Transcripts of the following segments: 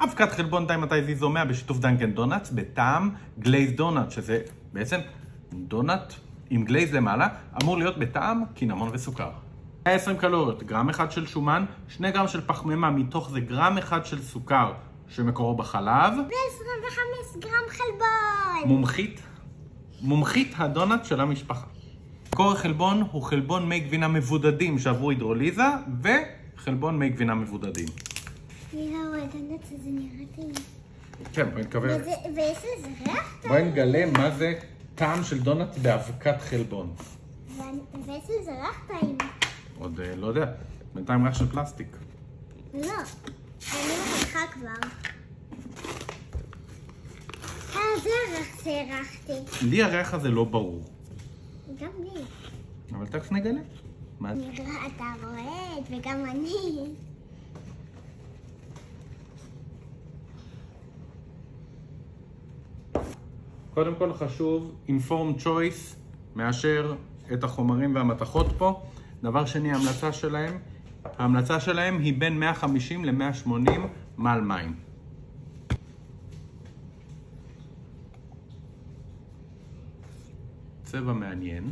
אבקת חלבון די מתי זיזומיה בשיתוף דנקן דונטס בטעם גלייז דונט, שזה בעצם דונט עם גלייז למעלה, אמור להיות בטעם קינמון וסוכר. 120 קלוריות, גרם אחד של שומן, 2 גרם של פחמימה, מתוך זה גרם אחד של סוכר שמקורו בחלב. ו-25 גרם חלבון. מומחית הדונט של המשפחה. מקור החלבון הוא חלבון מי גבינה מבודדים שעברו הידרוליזה, וחלבון מי גבינה מבודדים. יואו, הדונט הזה נראה טעים. כן, בואי נקווה. ויש לזה ריח טעים. בואי נגלה מה זה טעם של דונט באבקת חלבון. ויש לזה ריח טעים. עוד לא יודע, בינתיים ריח של פלסטיק. לא, אני מרחה כבר. זה הריח שהרחתי. לי הריח הזה לא ברור. גם לי. אבל תכף נגלה. מה? אתה רואה, וגם אני. קודם כל חשוב, informed choice, מאשר את החומרים והמתכות פה. דבר שני, ההמלצה שלהם היא בין 150 ל-180 מעל מים. צבע מעניין.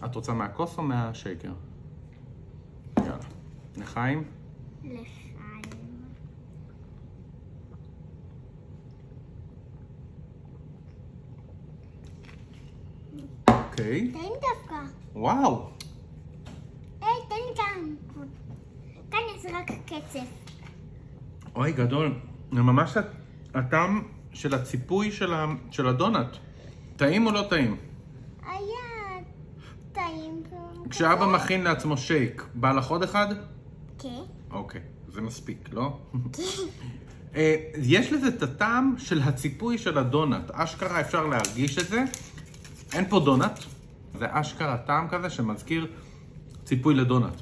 את רוצה מהכוס או מהשייקר? יאללה. לחיים? לחיים. אוקיי. תן דווקא. וואו. תן גם. כאן יש רק קצף. אוי, גדול. זה ממש הטעם של הציפוי של הדונט. טעים או לא טעים? היה טעים. כשאבא מכין לעצמו שייק, בא לך עוד אחד? כן. אוקיי, זה מספיק, לא? יש לזה את הטעם של הציפוי של הדונט. אשכרה אפשר להרגיש את זה. אין פה דונט. זה אשכרה טעם כזה שמזכיר ציפוי לדונט.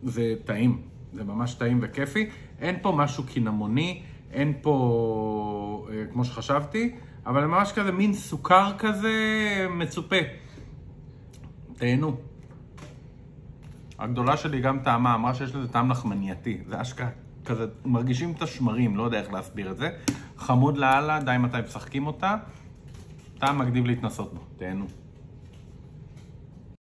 זה טעים. זה ממש טעים וכיפי. אין פה משהו קינמוני. אין פה, כמו שחשבתי, אבל ממש כזה מין סוכר כזה מצופה. תהנו. הגדולה שלי גם טעמה, אמרה שיש לזה טעם לחמנייתי. זה אשכרה כזה, מרגישים את השמרים, לא יודע איך להסביר את זה. חמוד לאללה, די מתי משחקים אותה. טעם מגניב להתנסות בו, תהנו.